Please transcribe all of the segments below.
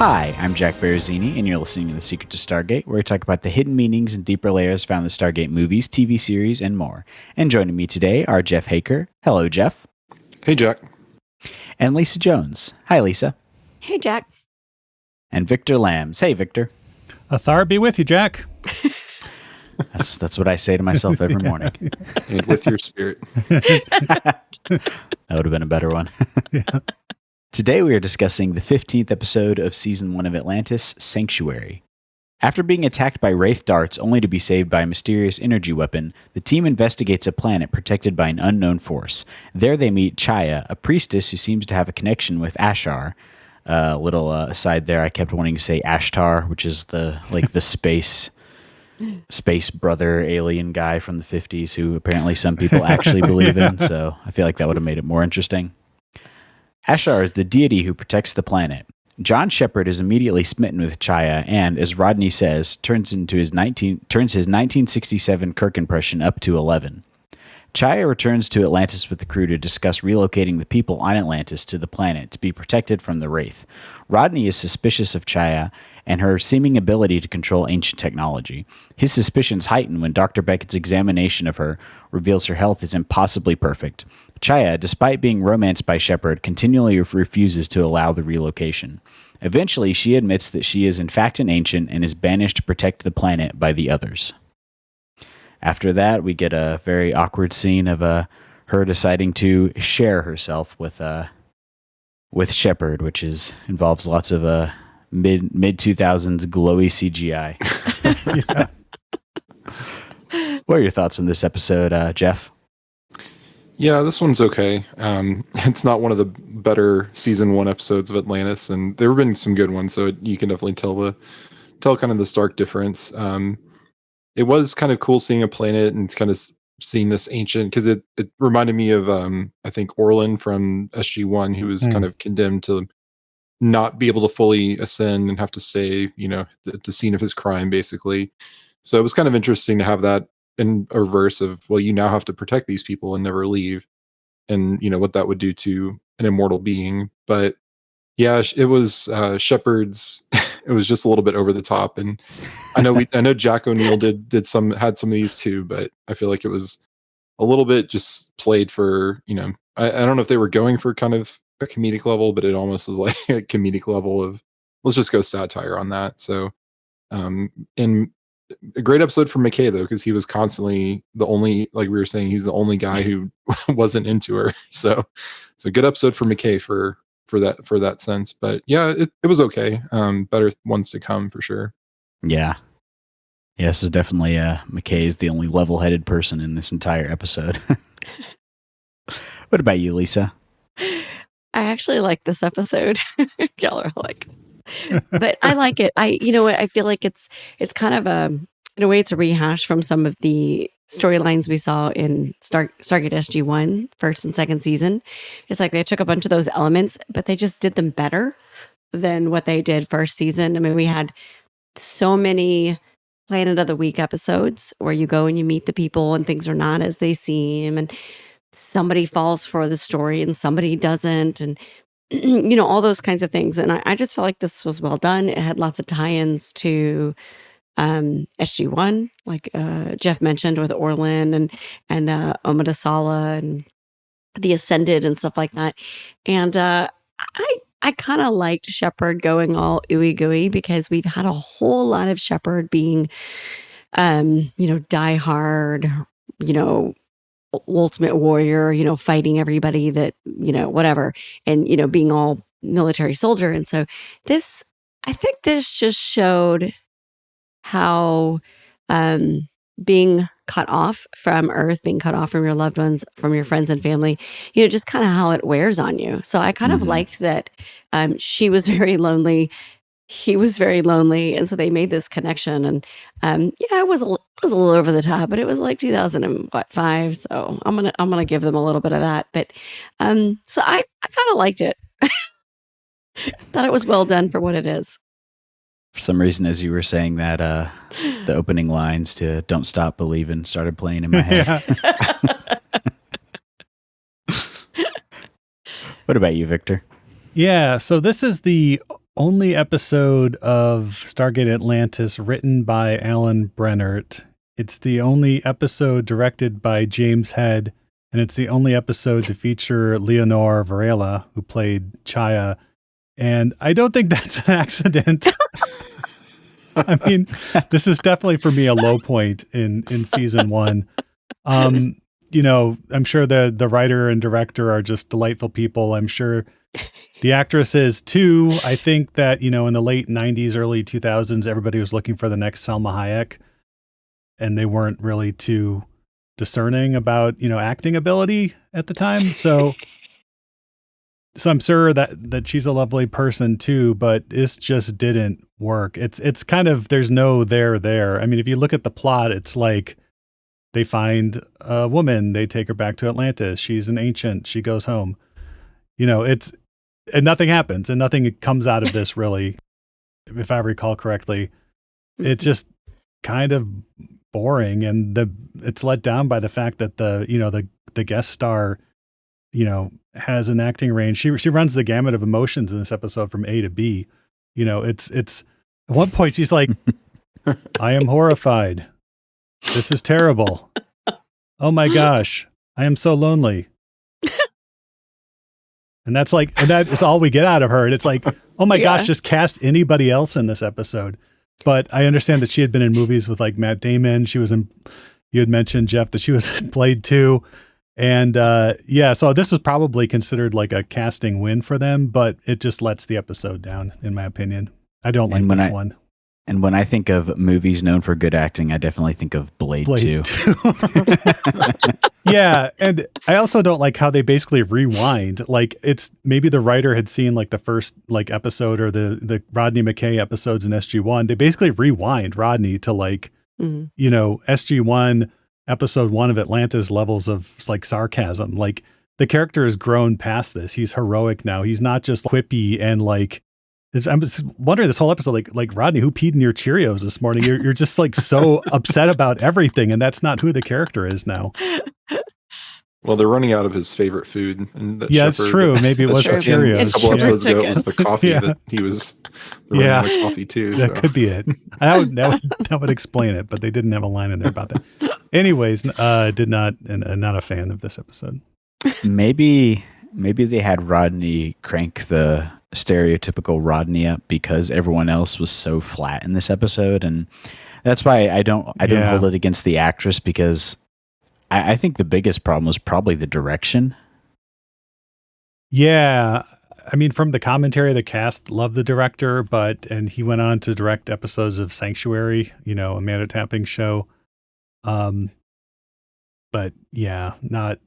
Hi, I'm Jack Baruzzini, and you're listening to The Secret to Stargate, where we talk about the hidden meanings and deeper layers found in the Stargate movies, TV series, and more. And joining me today are Jeff Haecker. Hello, Jeff. Hey, Jack. And Lisa Jones. Hi, Lisa. Hey, Jack. And Victor Lambs. Hey, Victor. Athar be with you, Jack. That's what I say to myself every morning. And with your spirit. That would have been a better one. Yeah. Today we are discussing the 15th episode of Season 1 of Atlantis, Sanctuary. After being attacked by Wraith darts only to be saved by a mysterious energy weapon, the team investigates a planet protected by an unknown force. There they meet Chaya, a priestess who seems to have a connection with Ashar. Little aside there, I kept wanting to say Ashtar, which is the space brother alien guy from the 50s who apparently some people actually believe in, so I feel like that would have made it more interesting. Ashar is the deity who protects the planet. John Sheppard is immediately smitten with Chaya and, as Rodney says, turns his 1967 Kirk impression up to 11. Chaya returns to Atlantis with the crew to discuss relocating the people on Atlantis to the planet to be protected from the Wraith. Rodney is suspicious of Chaya and her seeming ability to control ancient technology. His suspicions heighten when Dr. Beckett's examination of her reveals her health is impossibly perfect. Chaya, despite being romanced by Sheppard, continually refuses to allow the relocation. Eventually, she admits that she is in fact an ancient and is banished to protect the planet by the others. After that, we get a very awkward scene of her deciding to share herself with Sheppard, which involves lots of mid 2000s glowy CGI. Yeah. What are your thoughts on this episode, Jeff? Yeah, this one's okay. It's not one of the better season 1 episodes of Atlantis, and there have been some good ones, so you can definitely tell kind of the stark difference. It was kind of cool seeing a planet and kind of seeing this ancient, because it reminded me of I think Orlin from SG-1, who was kind of condemned to not be able to fully ascend and have to stay, the scene of his crime, basically. So it was kind of interesting to have that in a reverse of, well, you now have to protect these people and never leave, and what that would do to an immortal being. But yeah, it was Sheppard's. It was just a little bit over the top, and I know Jack O'Neill had some of these too, but I feel like it was a little bit just played for, I don't know if they were going for kind of a comedic level, but it almost was like a comedic level of, let's just go satire on that. So and a great episode for McKay though, because he was constantly the only, like we were saying, he's the only guy who wasn't into her. So it's a good episode for McKay for that sense. But yeah, it was okay. Better ones to come for sure. Yeah. This is definitely McKay is the only level-headed person in this entire episode. What about you, Lisa? I actually like this episode. Y'all are like, but I like it. I feel like it's kind of in a way, it's a rehash from some of the storylines we saw in Stargate SG-1 first and second season. It's like they took a bunch of those elements, but they just did them better than what they did first season. I mean, we had so many Planet of the Week episodes where you go and you meet the people and things are not as they seem, and somebody falls for the story and somebody doesn't, and all those kinds of things. And I just felt like this was well done. It had lots of tie-ins to SG-1, like Jeff mentioned, with Orlin and Omidasala and the Ascended and stuff like that. And I kind of liked Sheppard going all ooey gooey, because we've had a whole lot of Sheppard being, die hard, ultimate warrior, fighting everybody that, whatever, and, being all military soldier. And so I think this just showed how being cut off from Earth, being cut off from your loved ones, from your friends and family, just kind of how it wears on you. So I kind of liked that she was very lonely. He was very lonely. And so they made this connection. And it was a little over the top, but it was like 2005. So I'm gonna give them a little bit of that. But so I kind of liked it. Thought it was well done for what it is. For some reason, as you were saying that, the opening lines to Don't Stop Believin' started playing in my head. What about you, Victor? Yeah, so this is the only episode of Stargate Atlantis written by Alan Brennert. It's the only episode directed by James Head, and it's the only episode to feature Leonor Varela, who played Chaya. And I don't think that's an accident. I mean, this is definitely for me a low point in season 1. You know, I'm sure the writer and director are just delightful people. I'm sure the actress is too. I think that, you know, in the late 90s, early 2000s, everybody was looking for the next Salma Hayek, and they weren't really too discerning about, you know, acting ability at the time. So I'm sure that she's a lovely person too, but this just didn't work. It's kind of, there's no there. I mean, if you look at the plot, it's like they find a woman, they take her back to Atlantis. She's an ancient, she goes home. You know, and nothing happens and nothing comes out of this really, if I recall correctly. It's just kind of boring, and it's let down by the fact that the guest star, you know, has an acting range. She runs the gamut of emotions in this episode from A to B. You know, it's at one point she's like, I am horrified. This is terrible. Oh my gosh. I am so lonely. And that's like, and that is all we get out of her. And it's like, oh my gosh, just cast anybody else in this episode. But I understand that she had been in movies with like Matt Damon. She was in, you had mentioned, Jeff, that she was in Blade 2. And so this is probably considered like a casting win for them, but it just lets the episode down, in my opinion. I don't like this one. And when I think of movies known for good acting, I definitely think of Blade 2. Yeah, and I also don't like how they basically rewind. Like, it's maybe the writer had seen like the first like episode or the Rodney McKay episodes in SG-1. They basically rewind Rodney to like, you know, SG-1 episode 1 of Atlantis levels of like sarcasm. Like, the character has grown past this. He's heroic now. He's not just quippy and like, I'm just wondering this whole episode, like Rodney, who peed in your Cheerios this morning? You're just like so upset about everything, and that's not who the character is now. Well, they're running out of his favorite food. And it's true. Maybe it was the Cheerios. A couple episodes ago, it was the coffee that he was running out of coffee too. That could be it. That would explain it, but they didn't have a line in there about that. Anyways, not a fan of this episode. Maybe they had Rodney crank the stereotypical Rodney up because everyone else was so flat in this episode, and that's why I don't hold it against the actress, because I think the biggest problem was probably the direction. Yeah, I mean, from the commentary, the cast loved the director, and he went on to direct episodes of Sanctuary, you know, Amanda Tapping's show. But yeah, not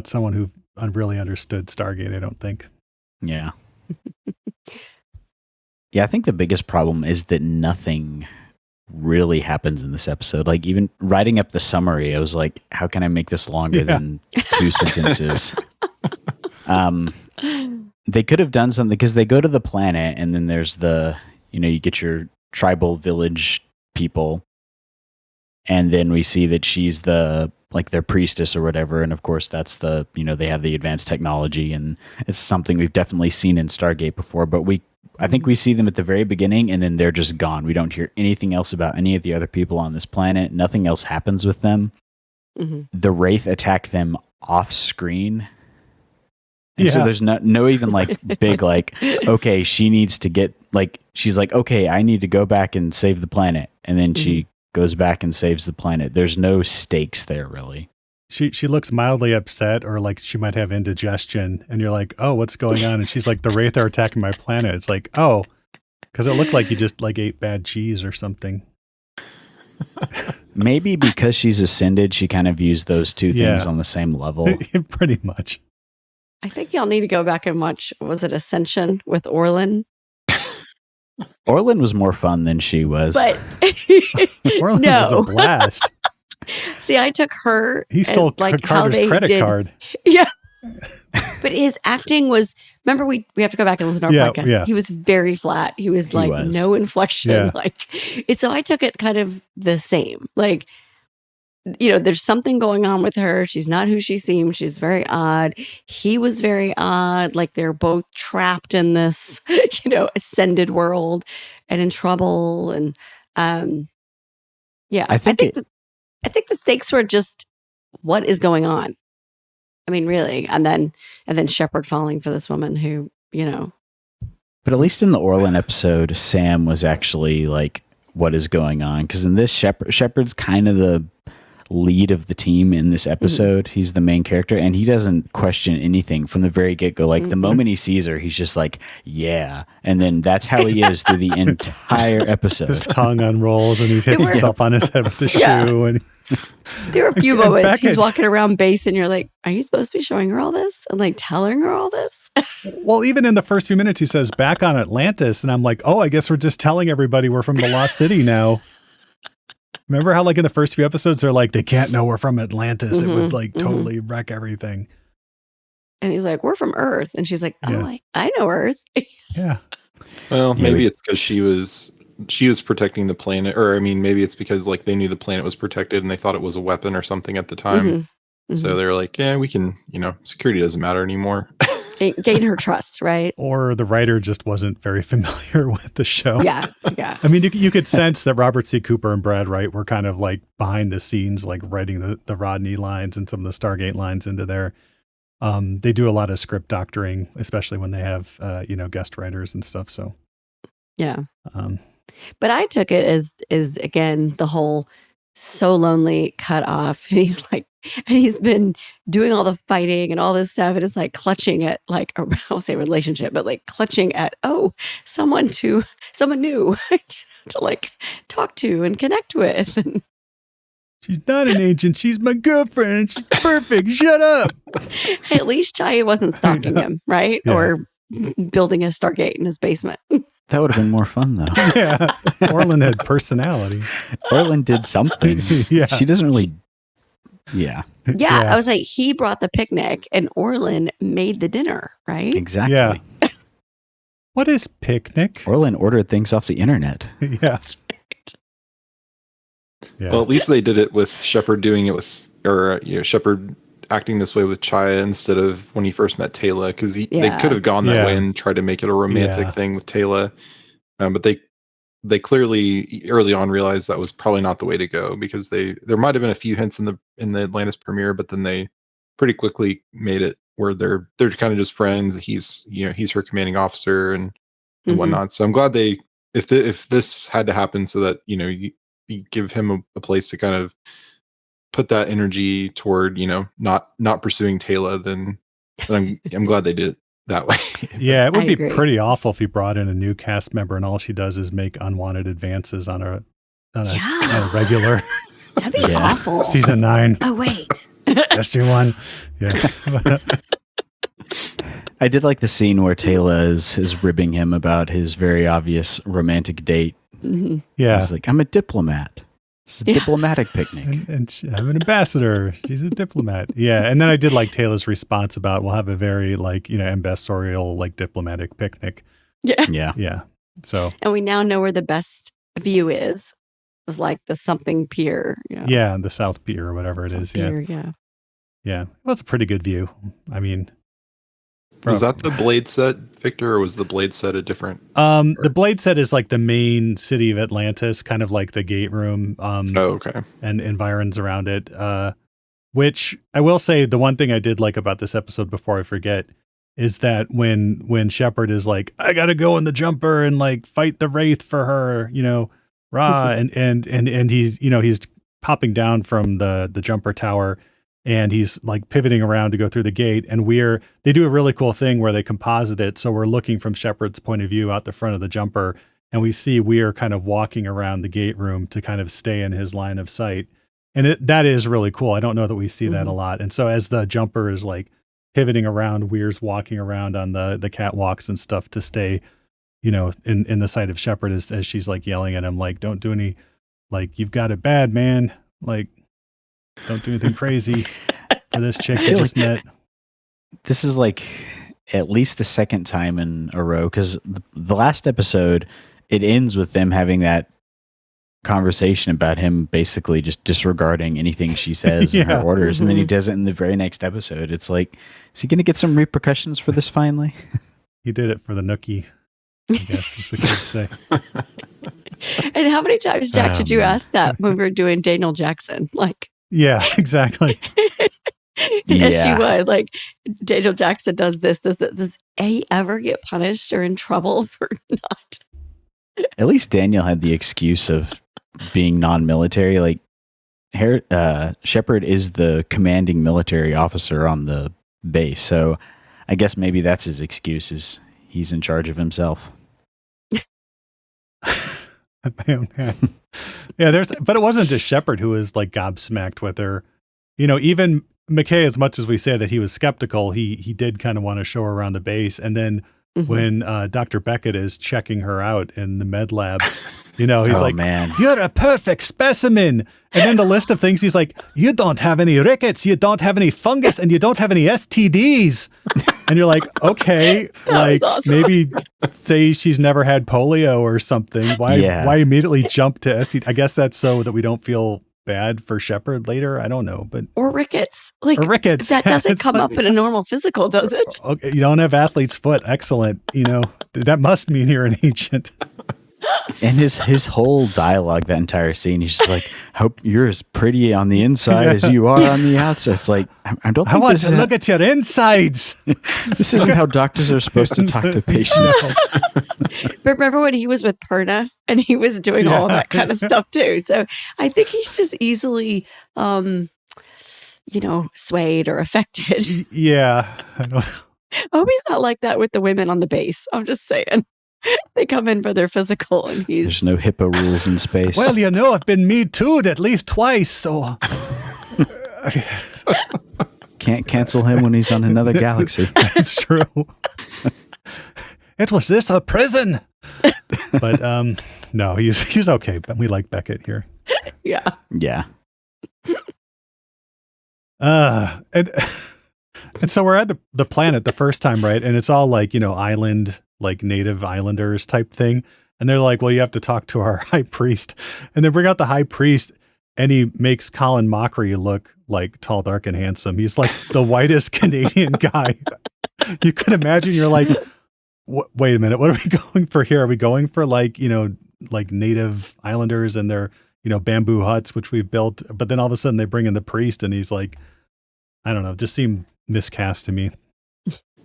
someone who really understood Stargate, I don't think. Yeah. Yeah, I think the biggest problem is that nothing really happens in this episode. Like, even writing up the summary, I was like, how can I make this longer than 2 sentences? They could have done something, because they go to the planet and then there's you get your tribal village people, and then we see that she's their priestess or whatever. And of course that's they have the advanced technology, and it's something we've definitely seen in Stargate before, but I think we see them at the very beginning and then they're just gone. We don't hear anything else about any of the other people on this planet. Nothing else happens with them. Mm-hmm. The Wraith attack them off screen. And so there's no even like big, like, okay, she needs to get, like, she's like, okay, I need to go back and save the planet. And then she goes back and saves the planet. There's no stakes there, really. She looks mildly upset, or like she might have indigestion, and you're like, oh, what's going on? And she's like, the Wraith are attacking my planet. It's like, oh, because it looked like you just like ate bad cheese or something. Maybe because she's ascended, she kind of views those two things on the same level. Pretty much. I think y'all need to go back and watch, was it Ascension with Orlin? Orlin was more fun than she was. But Orlin was a blast. See, I took her. He stole Carter's credit card. Yeah. But his acting was, remember, we have to go back and listen to our podcast. Yeah. He was very flat. He was no inflection. Yeah. So I took it kind of the same. Like, there's something going on with her. She's not who she seems. She's very odd. He was very odd. Like they're both trapped in this, ascended world and in trouble. And yeah, I think the stakes were just what is going on. I mean, really, and then Sheppard falling for this woman who, But at least in the Orlin episode, Sam was actually like, what is going on? Because in this, Sheppard's kind of the lead of the team in this episode. He's the main character, and he doesn't question anything from the very get-go. Like, the moment he sees her, he's just like, yeah. And then that's how he is through the entire episode. His tongue unrolls, and he hits himself on his head with the shoe. And there are a few moments he's walking around base, and you're like, are you supposed to be showing her all this? And like telling her all this? Well, even in the first few minutes, he says, back on Atlantis. And I'm like, oh, I guess we're just telling everybody we're from the Lost City now. Remember how like in the first few episodes, they're like, they can't know we're from Atlantis. It would like totally wreck everything. And he's like, we're from Earth. And she's like, oh, I know Earth. Yeah. Well, maybe it's because she was protecting the planet, or I mean, maybe it's because like they knew the planet was protected and they thought it was a weapon or something at the time. So they're like, yeah, we can, security doesn't matter anymore. Gain her trust, right? Or the writer just wasn't very familiar with the show. Yeah. I mean, you could sense that Robert C. Cooper and Brad Wright were kind of like behind the scenes, like writing the Rodney lines and some of the Stargate lines into there. They do a lot of script doctoring, especially when they have, guest writers and stuff. So, yeah. But I took it as again, the whole so lonely, cut off. And he's like, and he's been doing all the fighting and all this stuff. And it's like clutching at like, I won't say relationship, but like clutching at, someone new to like talk to and connect with. And she's not an agent. She's my girlfriend. She's perfect. Shut up. Hey, at least Jai wasn't stalking him, right? Yeah. Or building a Stargate in his basement. That would have been more fun, though. Yeah. Orlin had personality. Orlin did something. Yeah. She doesn't really... Yeah. Yeah. I was like, he brought the picnic and Orlin made the dinner, right? Exactly. Yeah. What is picnic? Orlin ordered things off the internet. Yeah. That's right. Yeah. Well, at least they did it with Sheppard doing it with, or Sheppard acting this way with Chaya instead of when he first met Taylor, because they could have gone that way and tried to make it a romantic thing with Taylor, but they clearly early on realized that was probably not the way to go, because there might have been a few hints in the Atlantis premiere, but then they pretty quickly made it where they're kind of just friends. He's her commanding officer and whatnot. So I'm glad if this had to happen so that you give him a place to kind of put that energy toward not pursuing Taylor, then I'm glad they did it that way. Yeah, it would be pretty awful if you brought in a new cast member and all she does is make unwanted advances on a regular. That'd be awful. Season 9. Oh wait. SG1. Yeah. I did like the scene where Taylor is ribbing him about his very obvious romantic date. Mm-hmm. Yeah. He's like, I'm a diplomat. It's a diplomatic picnic. And I'm an ambassador. She's a diplomat. Yeah. And then I did like Taylor's response about, we'll have a very ambassadorial, diplomatic picnic. Yeah. Yeah. Yeah. So. And we now know where the best view is. It was like the something pier. Yeah. The South Pier or whatever it is. Pier, yeah. Yeah. Well, it's a pretty good view. I mean. Was that the Blade set, Victor, or was the Blade set a different? The Blade set is like the main city of Atlantis, kind of like the gate room. Okay. And environs around it. Which I will say, the one thing I did like about this episode before I forget is that when Sheppard is like, I gotta go in the jumper and fight the Wraith for her, rah, and he's he's popping down from the jumper tower. And he's pivoting around to go through the gate. And they do a really cool thing where they composite it. So we're looking from Sheppard's point of view out the front of the jumper. And we see Weir kind of walking around the gate room to kind of stay in his line of sight. And that is really cool. I don't know that we see that a lot. And so as the jumper is pivoting around, Weir's walking around on the catwalks and stuff to stay, in the sight of Sheppard as she's yelling at him, don't do any, you've got it bad, man. Don't do anything crazy for this chick you just met. This is at least the second time in a row, because the last episode, it ends with them having that conversation about him basically just disregarding anything she says in her orders, and then he does it in the very next episode. It's like, is he going to get some repercussions for this finally? He did it for the nookie, I guess, as the kids say. And how many times, Jack, did you ask that when we were doing Daniel Jackson? Like, yeah, exactly. Yes, she would. Like, Daniel Jackson does this. Does he ever get punished or in trouble for not? At least Daniel had the excuse of being non-military. Like, Sheppard is the commanding military officer on the base, so I guess maybe that's his excuse, is he's in charge of himself. Yeah, but it wasn't just Sheppard who was like gobsmacked with her. You know, even McKay, as much as we say that he was skeptical, he did kind of want to show her around the base. And then when Dr. Beckett is checking her out in the med lab, you know, he's like, man, you're a perfect specimen. And then the list of things, he's like, you don't have any rickets, you don't have any fungus, and you don't have any STDs. And you're like, okay, like awesome. Maybe say she's never had polio or something. Why immediately jump to STD? I guess that's so that we don't feel bad for Sheppard later. I don't know, but or rickets. Like, or rickets. That doesn't come up in a normal physical, does it? Okay, you don't have athlete's foot. Excellent. You know, that must mean you're an ancient. And his whole dialogue, that entire scene, he's just like, hope you're as pretty on the inside as you are on the outside. It's like, I don't think I want to look at your insides. This isn't how doctors are supposed to talk to patients. But remember when he was with Perna and he was doing all that kind of stuff too. So I think he's just easily, swayed or affected. Yeah. I don't know. I hope he's not like that with the women on the base. I'm just saying. They come in for their physical and there's no HIPAA rules in space. Well, you know, I've been Me Too'd at least twice, so can't cancel him when he's on another galaxy. That's true. It was this a prison? But no, he's okay. But we like Beckett here. Yeah. Yeah. And so we're at the planet the first time, right? And it's all like, you know, island, like native islanders type thing. And they're like, well, you have to talk to our high priest. And they bring out the high priest and he makes Colin Mockery look like tall, dark, and handsome. He's like the whitest Canadian guy. You could imagine. You're like, wait a minute, what are we going for here? Are we going for like, you know, like native islanders and their, you know, bamboo huts, which we've built. But then all of a sudden they bring in the priest and he's like, I don't know, just seemed miscast to me.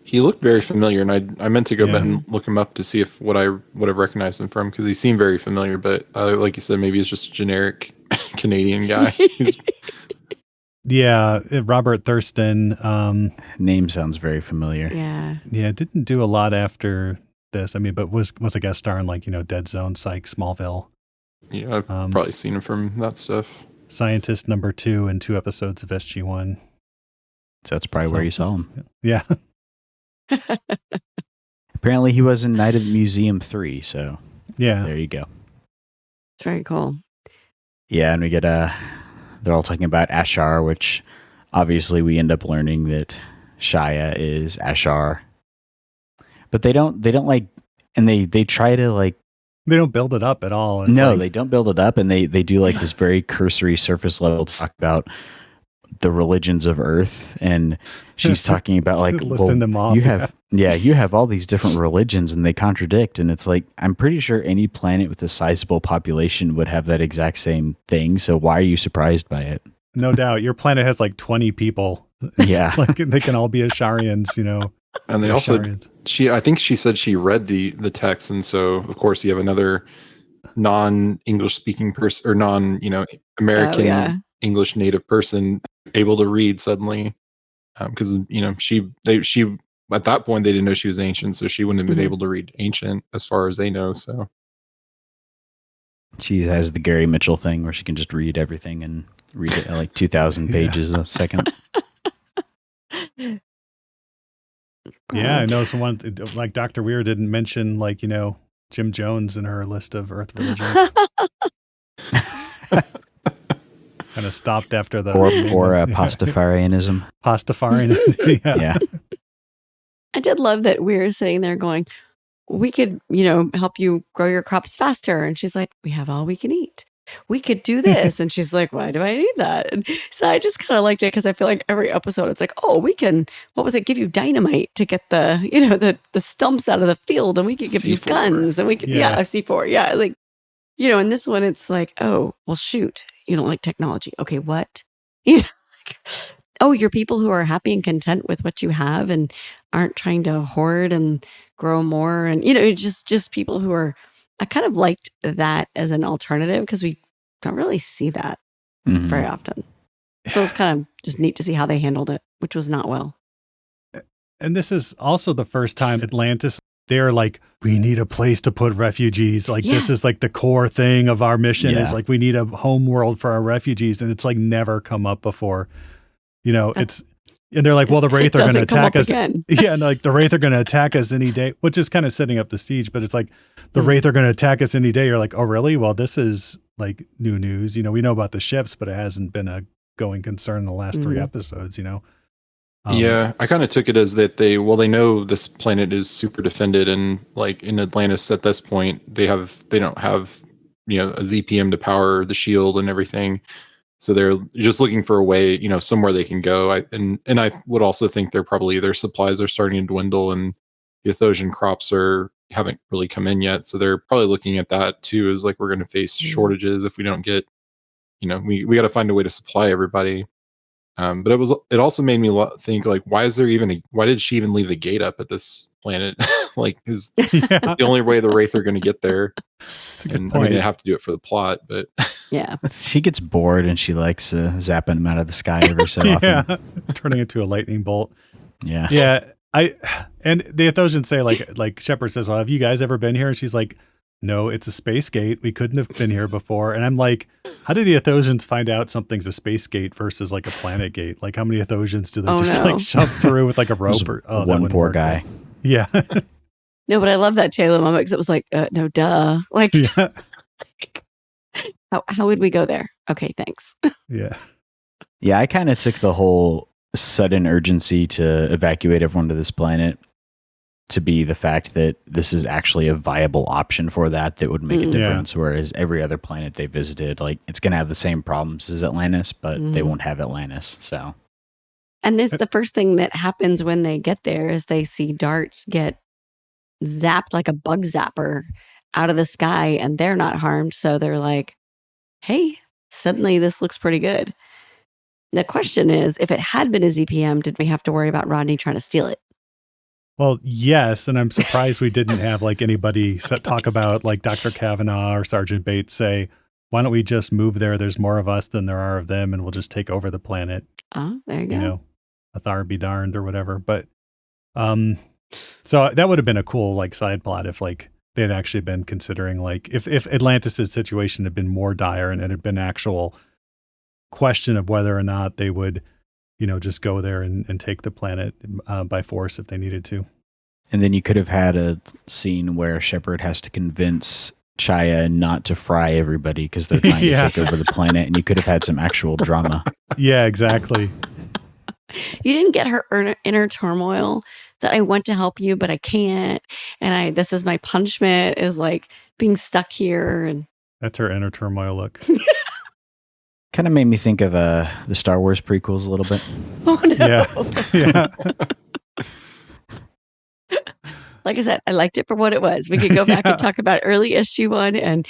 He looked very familiar, and I meant to go back and look him up to see if what I would have recognized him from, because he seemed very familiar. But like you said, maybe he's just a generic Canadian guy. Yeah, Robert Thurston. Name sounds very familiar. Yeah, didn't do a lot after this. I mean, but was a guest star in like, you know, Dead Zone, Psych, Smallville. Yeah, I've probably seen him from that stuff. Scientist number 2 in 2 episodes of SG-1. So that's probably where you saw him. Yeah. Apparently he was in Night of the Museum 3, so yeah, there you go. It's very cool. Yeah, and we get they're all talking about Ashar, which obviously we end up learning that Shia is Ashar. But they don't like, and they try to like, they don't build it up at all. It's no, like, they don't build it up, and they do like this very cursory surface level talk about the religions of Earth, and she's talking about like listing them off. You have all these different religions and they contradict, and it's like, I'm pretty sure any planet with a sizable population would have that exact same thing, so why are you surprised by it? No doubt. Your planet has like 20 people. Yeah. Like they can all be Asharians, you know. And they also, I think she said she read the text, and so of course you have another non-English speaking person, or American English native person able to read suddenly, because you know she at that point they didn't know she was ancient, so she wouldn't have been able to read ancient as far as they know. So she has the Gary Mitchell thing where she can just read everything and read it at like 2,000 pages a second. Yeah, I know someone like Dr. Weir didn't mention like, you know, Jim Jones in her list of Earth religions. Kind of stopped after the or Pastafarianism. Pastafarianism. Yeah. I did love that We're sitting there going, we could, you know, help you grow your crops faster. And she's like, we have all we can eat. we could do this. And she's like, why do I need that? And so I just kind of liked it because I feel like every episode it's like, oh, we can, what was it? Give you dynamite to get the, the stumps out of the field, and we could give you C4. guns, and we could, Yeah. a C4. Yeah. Like, in this one, it's like, oh, well, shoot, you don't like technology. Okay. What? Oh, you're people who are happy and content with what you have and aren't trying to hoard and grow more. And, just people who are, I kind of liked that as an alternative because we don't really see that Mhm. very often. So it's kind of just neat to see how they handled it, which was not well. And this is also the first time Atlantis, they're like, we need a place to put refugees. Like, this Yeah. is like the core thing of our mission is Yeah. like, we need a home world for our refugees. And it's like never come up before. And they're like, well, the Wraith are going to Doesn't come attack up us. again. Yeah, and like the Wraith are going to attack us any day, which is kind of setting up the siege. But it's like the Mhm. Wraith are going to attack us any day. You're like, oh, really? Well, this is like new news. We know about the ships, but it hasn't been a going concern in the last 3 Mhm. episodes. Yeah, I kind of took it as that they know this planet is super defended, and like in Atlantis at this point they don't have a ZPM to power the shield and everything, so they're just looking for a way, somewhere they can go. And I would also think their supplies are starting to dwindle, and the Athosian crops haven't really come in yet, so they're probably looking at that too as like we're going to face shortages if we don't get, we got to find a way to supply everybody. But it also made me think, like, why did she even leave the gate up at this planet? Like, is Yeah, the only way the Wraith are going to get there. that's a good And I point. mean, they have to do it for the plot, but Yeah. She gets bored and she likes zapping them out of the sky every so often. Yeah, turning into a lightning bolt. Yeah. Yeah, and the Athosians say like Sheppard says, well, have you guys ever been here? And she's like, no, it's a space gate. We couldn't have been here before. And I'm like, how do the Athosians find out something's a space gate versus like a planet gate? Like, how many Athosians do they Oh, just no. like shove through with like a There's rope? That one wouldn't poor work. guy. Yeah, No, but I love that Taylor moment because it was like, no, duh. Like, yeah, how would we go there? Okay, thanks. yeah. Yeah, I kind of took the whole sudden urgency to evacuate everyone to this planet to be the fact that this is actually a viable option for that would make a Mm. difference. Whereas every other planet they visited, like, it's going to have the same problems as Atlantis, but they Mm. won't have Atlantis. So And this, the first thing that happens when they get there is they see darts get zapped like a bug zapper out of the sky, and they're not harmed. So they're like, hey, suddenly this looks pretty good. The question is, if it had been a ZPM, did we have to worry about Rodney trying to steal it? Well, yes, and I'm surprised we didn't have like anybody talk about like Dr. Kavanaugh or Sergeant Bates say, why don't we just move there? There's more of us than there are of them, and we'll just take over the planet. Oh, there you go. Athar be darned or whatever. But so that would have been a cool like side plot if like they had actually been considering like if Atlantis' situation had been more dire and it had been actual question of whether or not they would, just go there and take the planet by force if they needed to. and then you could have had a scene where Sheppard has to convince Chaya not to fry everybody because they're trying Yeah. to take over the planet, and you could have had some actual drama. Yeah, exactly. You didn't get her inner turmoil that I want to help you, but I can't. And this is my punishment, is like being stuck here. And That's her inner turmoil look. Kind of made me think of the Star Wars prequels a little bit. oh no. Yeah. Yeah. Like I said, I liked it for what it was. We could go back Yeah. and talk about early issue 1 and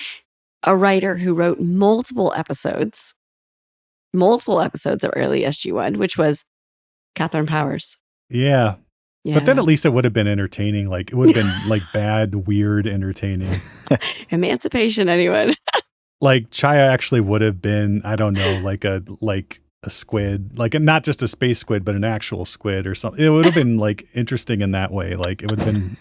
a writer who wrote multiple episodes of early issue 1, which was Catherine Powers. Yeah. Yeah. But then at least it would have been entertaining. Like it would have been like bad, weird entertaining. Emancipation, anyone? Like Chaya actually would have been, I don't know, like a squid, like not just a space squid, but an actual squid or something. It would have been like interesting in that way. Like it would have been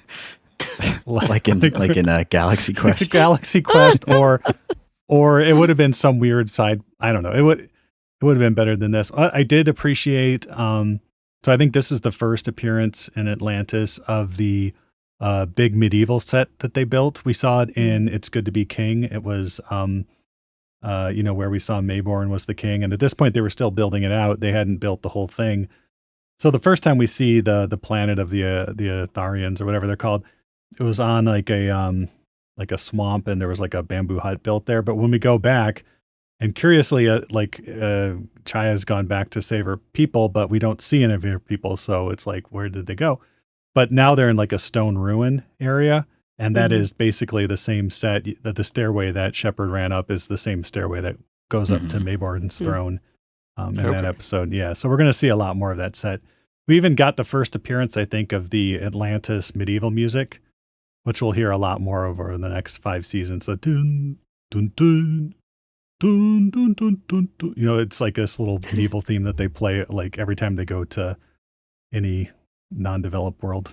like in a Galaxy it's a Quest. Galaxy Quest, or it would have been some weird side. I don't know. It would have been better than this. I did appreciate. So I think this is the first appearance in Atlantis of the big medieval set that they built. We saw it in It's Good to Be King. It was where we saw Mayborn was the king, and at this point they were still building it out. They hadn't built the whole thing. So the first time we see the planet of the Atharians or whatever they're called, it was on like a like a swamp and there was like a bamboo hut built there. But when we go back, and curiously, Chaya's gone back to save her people, but we don't see any of her people. So it's like, where did they go? But now they're in like a stone ruin area. And that is basically the same set that the stairway that Sheppard ran up is the same stairway that goes up to Mayborn's throne in that episode. Yeah. So we're going to see a lot more of that set. We even got the first appearance, I think, of the Atlantis medieval music, which we'll hear a lot more over the next 5 seasons. The dun, dun, dun, dun, dun, dun, dun, dun. You know, it's like this little medieval theme that they play like every time they go to any non-developed world.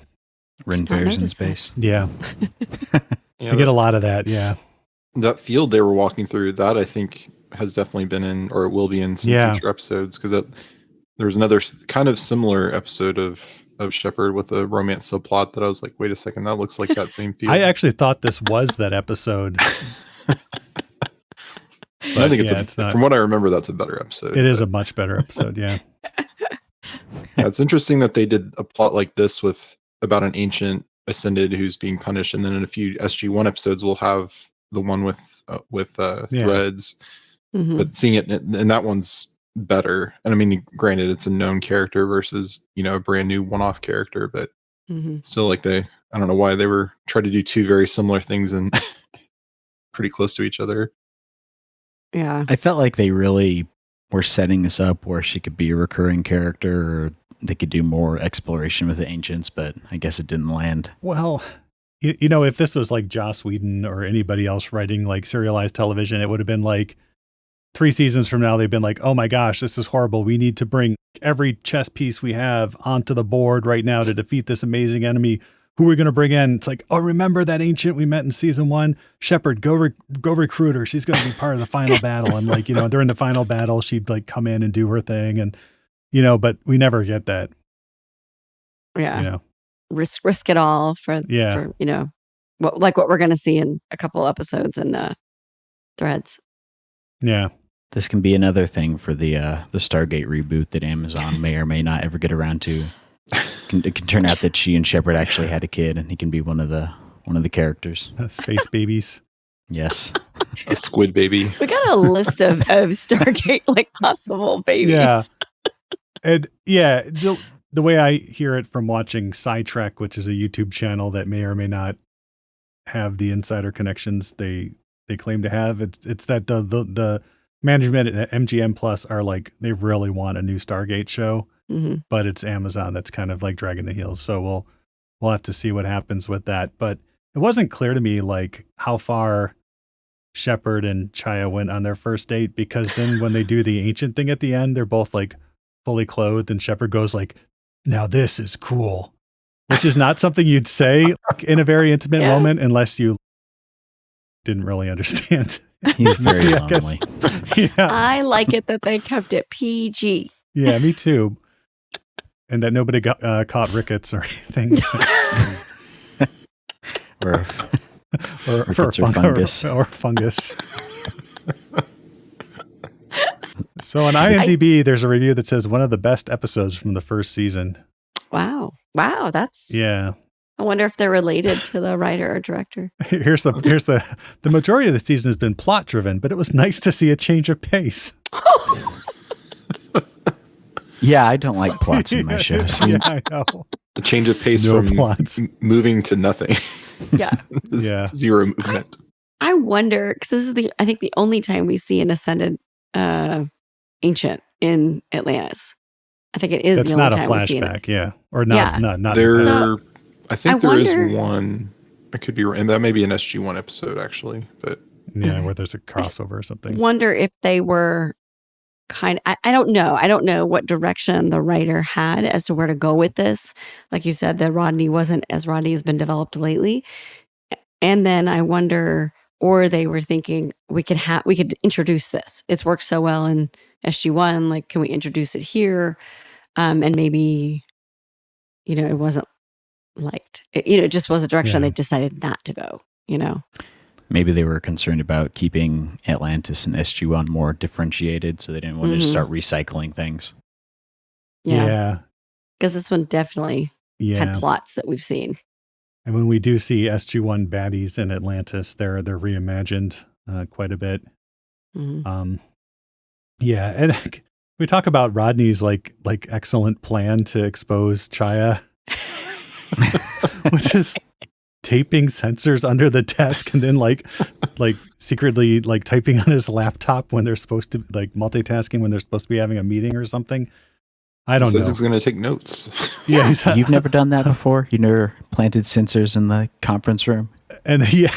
Ren fairs in space. Yeah. Yeah, You get a lot of that. Yeah. that field they were walking through, that I think has definitely been in, or it will be in some future episodes, because there was another kind of similar episode of Sheppard with a romance subplot that I was like, wait a second, that looks like that same field. I actually thought this was that episode. I think it's not. From what I remember, that's a better episode. It is a much better episode. Yeah. Yeah, it's interesting that they did a plot like this with about an ancient ascended who's being punished, and then in a few SG-1 episodes we'll have the one with threads. But seeing it, and that one's better. And I mean, granted, it's a known character versus a brand new one-off character, but still, like I don't know why they were trying to do 2 very similar things and pretty close to each other. Yeah, I felt like they really were setting this up where she could be a recurring character, or they could do more exploration with the ancients, but I guess it didn't land. Well, if this was like Joss Whedon or anybody else writing like serialized television, it would have been like 3 seasons from now, they've been like, oh my gosh, this is horrible. We need to bring every chess piece we have onto the board right now to defeat this amazing enemy. Who are we going to bring in? It's like, oh, remember that ancient we met in season 1? Sheppard, go recruit her. She's going to be part of the final battle. And like, during the final battle, she'd like come in and do her thing. And, but we never get that. Yeah. Risk it all for what we're going to see in a couple episodes and Threads. Yeah. This can be another thing for the Stargate reboot that Amazon may or may not ever get around to. It can turn out that she and Sheppard actually had a kid, and he can be one of the characters. Space babies. Yes. A squid baby. We got a list of Stargate like possible babies. Yeah. And yeah, the way I hear it from watching Sidetrack, which is a YouTube channel that may or may not have the insider connections they claim to have, it's that the management at MGM Plus are like, they really want a new Stargate show, but it's Amazon that's kind of like dragging the heels. So we'll have to see what happens with that. But it wasn't clear to me like how far Sheppard and Chaya went on their first date, because then when they do the ancient thing at the end, they're both like fully clothed, and Sheppard goes like, now this is cool, which is not something you'd say in a very intimate moment unless you didn't really understand. He's very lonely. Yeah. I like it that they kept it PG. Yeah, me too. And that nobody got caught rickets or anything. or fungus. Or fungus. So on IMDb, there's a review that says one of the best episodes from the first season. Wow, that's yeah. I wonder if they're related to the writer or director. Here's the majority of the season has been plot driven, but it was nice to see a change of pace. Yeah, I don't like plots in my shows. Yeah, I know. A change of pace from plots. Moving to nothing. Yeah. Yeah. Zero movement. I wonder, because this is I think the only time we see an ascended ancient in Atlantis. I think it is. That's the only not a time we see flashback, yeah, or not. Yeah. Not. There, I think there is one. I could be right, and that may be an SG-1 episode actually, but yeah, where there's a crossover or something. Wonder if they were I don't know. I don't know what direction the writer had as to where to go with this. Like you said, that Rodney wasn't as Rodney has been developed lately. And then I wonder, or they were thinking we could introduce this. It's worked so well in SG-1. Like, can we introduce it here? And maybe, it wasn't liked. It just was a direction they decided not to go, Maybe they were concerned about keeping Atlantis and SG-1 more differentiated, so they didn't want to start recycling things. Yeah. Because this one definitely had plots that we've seen. And when we do see SG-1 baddies in Atlantis, they're reimagined quite a bit. Mhm. Yeah, and we talk about Rodney's like excellent plan to expose Chaya, which is taping sensors under the desk and then like secretly like typing on his laptop when they're supposed to like multitasking when they're supposed to be having a meeting or something. I don't know. Says he's going to take notes. Yeah, You've never done that before? You never planted sensors in the conference room? and yeah.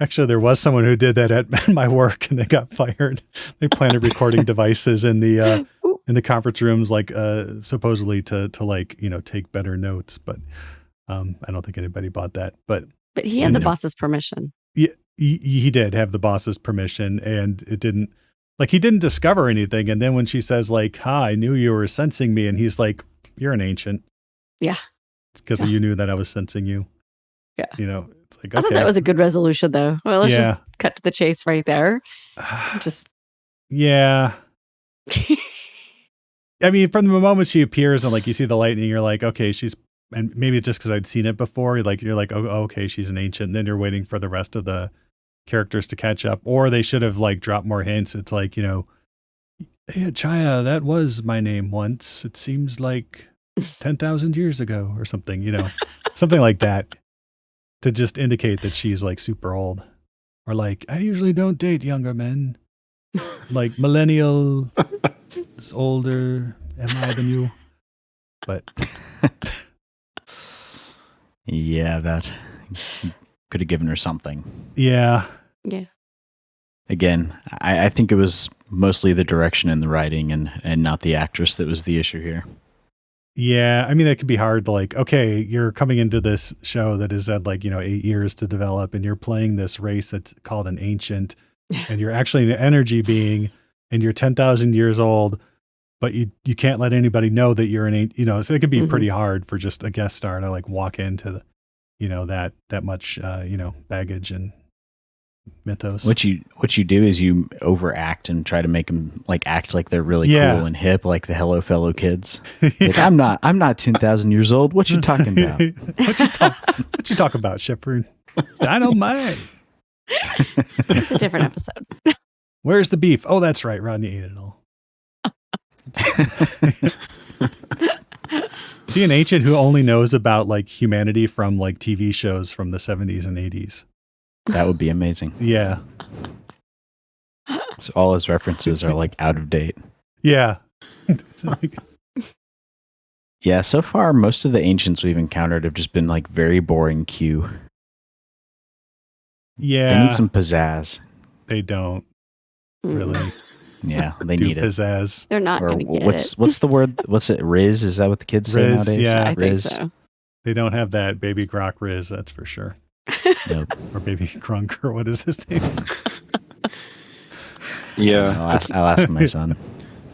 Actually, there was someone who did that at my work, and they got fired. They planted recording devices in the conference rooms, like supposedly to like take better notes. But I don't think anybody bought that. But But he had the boss's permission. yeah, he did have the boss's permission, and it didn't. Like he didn't discover anything. And then when she says like, "Ha, I knew you were sensing me," and he's like, "You're an ancient." Yeah. It's because you knew that I was sensing you. Yeah. It's like, I thought that was a good resolution, though. Well, let's Yeah. just cut to the chase right there. Just Yeah. I mean, from the moment she appears and like you see the lightning, you're like, okay, and maybe it's just because I'd seen it before. You're like, oh, okay, she's an ancient. And then you're waiting for the rest of the characters to catch up, or they should have like dropped more hints. It's like, hey, Chaya, that was my name once. It seems like 10,000 years ago or something, something like that to just indicate that she's like super old, or like, I usually don't date younger men. Like millennial is older am I than you, but Yeah, that could have given her something. yeah. Again, I think it was mostly the direction and the writing and not the actress that was the issue here. Yeah, I mean, it can be hard to like, okay, you're coming into this show that has had like, 8 years to develop, and you're playing this race that's called an ancient, and you're actually an energy being, and you're 10,000 years old, but you can't let anybody know that you're an, so it can be pretty hard for just a guest star to like walk into the, that much, baggage and mythos. What you do is you overact and try to make them like act like they're really Yeah. cool and hip, like the Hello Fellow Kids. Like, I'm not 10,000 years old. What you talking about? What you talk about, Sheppard? Dynamite. It's a different episode. Where's the beef? Oh, that's right. Rodney ate it all. Is he an ancient who only knows about like humanity from like TV shows from the 70s and 80s? That would be amazing. Yeah. So all his references are like out of date. Yeah. It's like, Yeah, so far most of the ancients we've encountered have just been like very boring Q. yeah. They need some pizzazz. They don't really Yeah, they do need it. pizzazz. They're not Or going to get what's it. what's the word? What's it? Riz? Is that what the kids say Riz, nowadays? yeah. I think Riz. so. They don't have that baby Grok Riz, that's for sure. Nope. Or baby Crunk, or what is his name? Yeah, I'll ask my son.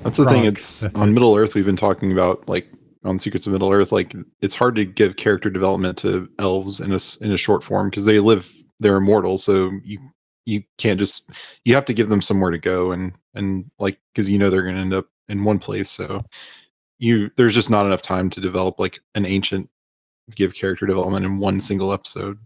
that's the thing. Gronk, It's that's on it. Middle Earth. We've been talking about like on Secrets of Middle Earth. Like it's hard to give character development to elves in a short form because they're immortal. So you can't just you have to give them somewhere to go and like because they're going to end up in one place. So there's just not enough time to develop like an ancient, give character development in one single episode.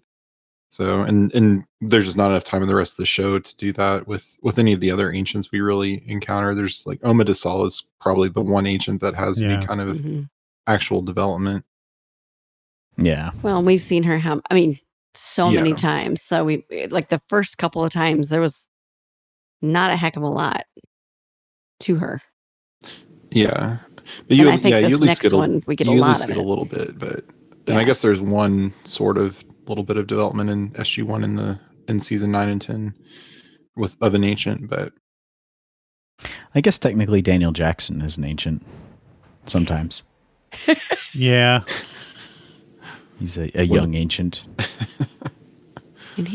So and there's just not enough time in the rest of the show to do that with any of the other ancients we really encounter. There's like Oma de Sal is probably the one ancient that has Yeah. any kind of Mhm. actual development. Yeah. Well, we've seen her so many Yeah. times. So we like the first couple of times there was not a heck of a lot to her. Yeah, but And I think this you at least next get one we get a you at lot least of get it. a little bit, but and Yeah. I guess there's one sort of little bit of development in SG1 in season 9 and 10 of an ancient, but I guess technically Daniel Jackson is an ancient. Sometimes Yeah. he's a young ancient. And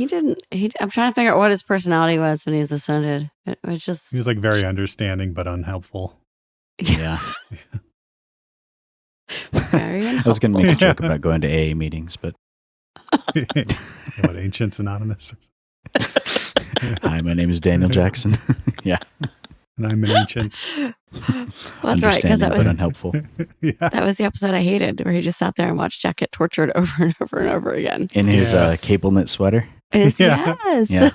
I'm trying to figure out what his personality was when he was ascended. It was just He was like very understanding but unhelpful. Yeah. very I was going to make a Yeah. joke about going to AA meetings, but What, Ancients Anonymous? hi, my name is Daniel Jackson. Yeah. and I'm an ancient. Well, that's right, because that Understanding, was but unhelpful. Yeah. that was the episode I hated, where he just sat there and watched Jack get tortured over and over and over again. In his Yeah. cable knit sweater. Yes, Yeah. Yeah.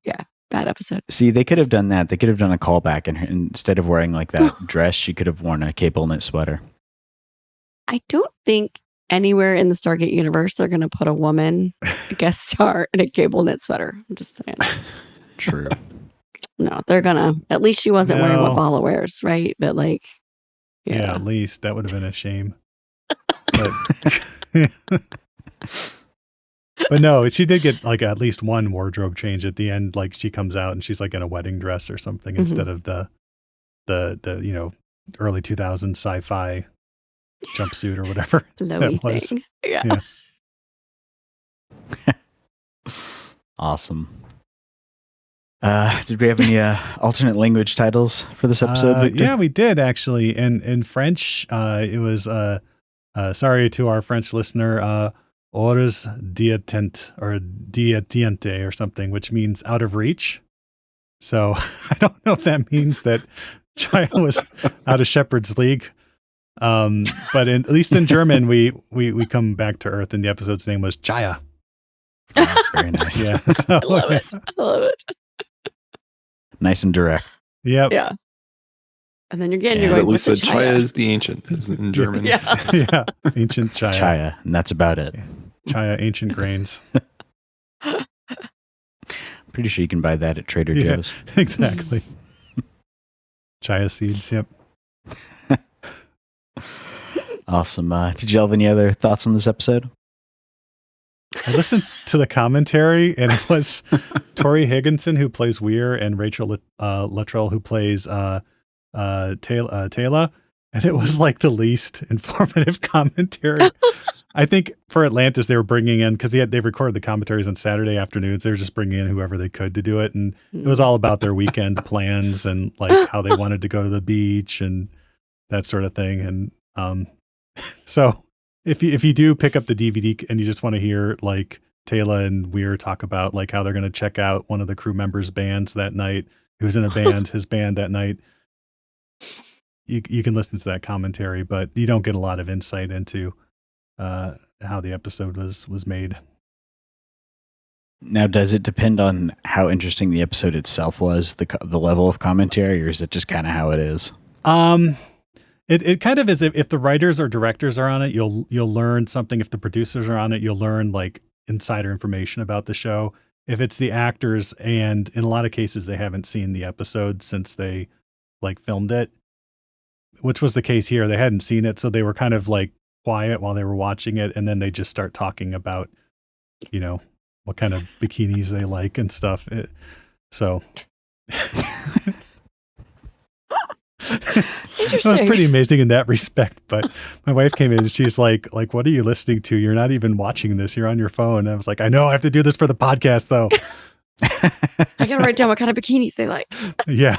yeah, bad episode. See, they could have done that. They could have done a callback, and instead of wearing like that dress, she could have worn a cable knit sweater. I don't think anywhere in the Stargate universe they're going to put a woman guest star in a cable knit sweater. I'm just saying. True. No, they're gonna. At least she wasn't wearing what No. Bala wears, right? But like, Yeah, at least that would have been a shame. But, but no, she did get like at least one wardrobe change at the end. Like she comes out and she's like in a wedding dress or something Mhm. instead of the early 2000s sci-fi jumpsuit or whatever flowy that was. thing. Yeah. Yeah. Awesome. Did we have any alternate language titles for this episode, Victor? Yeah, we did actually. And in French, it was sorry to our French listener, hors d'atteinte or d'atteinte or something, which means out of reach. So I don't know if that means that Chaya was out of Shepherd's league. But at least in German, we come back to Earth, and the episode's name was Chaya. Oh, very nice. Yeah, so, I love it. I love it. Nice and direct. Yep. Yeah. And then Yeah, you're But going. at least "What's said a Chaya is the ancient is in German. Yeah. Yeah, ancient Chaya. Chaya, and that's about it. Chaya, ancient grains. Pretty sure you can buy that at Trader Yeah. Joe's. Exactly. Chaya seeds. Yep. Awesome. Did you have any other thoughts on this episode? I listened to the commentary, and it was Tori Higginson who plays Weir and Rachel Luttrell who plays Taylor, and it was like the least informative commentary. I think for Atlantis they were bringing in, because they recorded the commentaries on Saturday afternoons. They were just bringing in whoever they could to do it, and it was all about their weekend plans and like how they wanted to go to the beach and that sort of thing. And so if you do pick up the DVD and you just want to hear like Taylor and Weir talk about like how they're going to check out one of the crew members' bands that night, who's in a band, his band that night, you can listen to that commentary, but you don't get a lot of insight into how the episode was made. Now, does it depend on how interesting the episode itself was, the level of commentary, or is it just kind of how it is? It kind of is. If the writers or directors are on it, you'll learn something. If the producers are on it, you'll learn like insider information about the show. If it's the actors, and in a lot of cases they haven't seen the episode since they like filmed it, which was the case here. They hadn't seen it, so they were kind of like quiet while they were watching it, and then they just start talking about, you know, what kind of bikinis they like and stuff. So it was pretty amazing in that respect. But my wife came in and she's like, what are you listening to? You're not even watching this. You're on your phone. And I was like, I know I have to do this for the podcast though. I gotta write down what kind of bikinis they like. Yeah.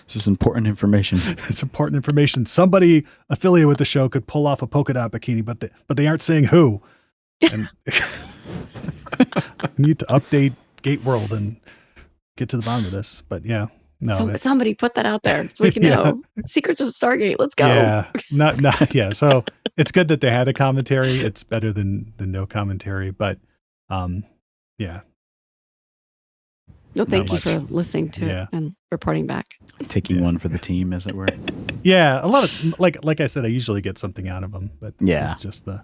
This is important information. It's important information. Somebody affiliated with the show could pull off a polka dot bikini, but they aren't saying who. And I need to update Gate World and get to the bottom of this. But yeah. No, somebody put that out there so we can know. Secrets of Stargate. Let's go. Yeah, not yeah. So it's good that they had a commentary. It's better than no commentary. But yeah. No, thank you much. for listening to it and reporting back. Taking one for the team, as it were. Yeah, a lot of like I said, I usually get something out of them, but this is just the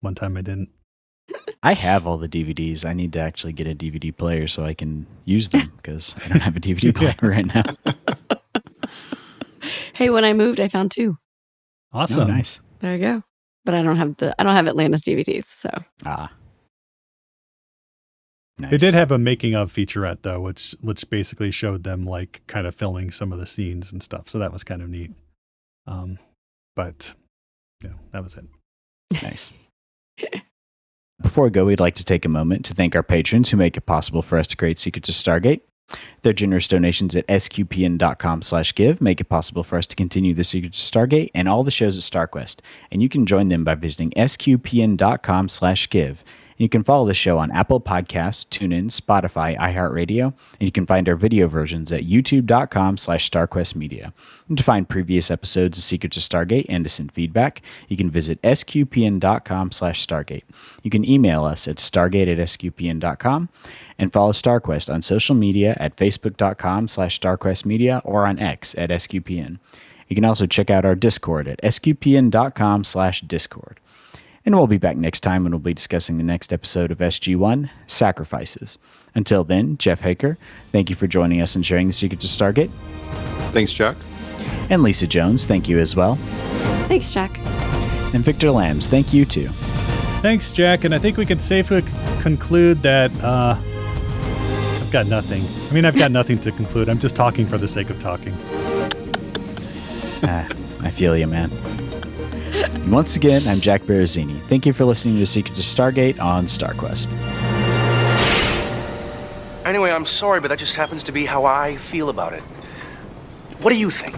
one time I didn't. I have all the DVDs. I need to actually get a DVD player so I can use them because I don't have a DVD player right now. Hey, when I moved, I found 2. Awesome. Oh, nice. There you go. But I don't have Atlantis DVDs, so. Nice. They did have a making of featurette though, which basically showed them like kind of filming some of the scenes and stuff. So that was kind of neat. But yeah, that was it. Nice. Before we go, we'd like to take a moment to thank our patrons who make it possible for us to create Secrets of Stargate. Their generous donations at sqpn.com/give make it possible for us to continue the Secrets of Stargate and all the shows at StarQuest. And you can join them by visiting sqpn.com/give You can follow the show on Apple Podcasts, TuneIn, Spotify, iHeartRadio, and you can find our video versions at youtube.com/StarQuestMedia. And to find previous episodes of Secrets of Stargate and to send feedback, you can visit sqpn.com/Stargate. You can email us at stargate@sqpn.com and follow StarQuest on social media at facebook.com/StarQuestMedia or on X at SQPN. You can also check out our Discord at sqpn.com/Discord. And we'll be back next time when we'll be discussing the next episode of SG-1, Sacrifices. Until then, Jeff Haecker, thank you for joining us and sharing the secrets of Stargate. Thanks, Jack. And Lisa Jones, thank you as well. Thanks, Jack. And Victor Lambs, thank you too. Thanks, Jack. And I think we can safely conclude that I've got nothing. I mean, I've got nothing to conclude. I'm just talking for the sake of talking. I feel you, man. And once again, I'm Jack Baruzzini. Thank you for listening to Secrets of Stargate on StarQuest. Anyway, I'm sorry, but that just happens to be how I feel about it. What do you think?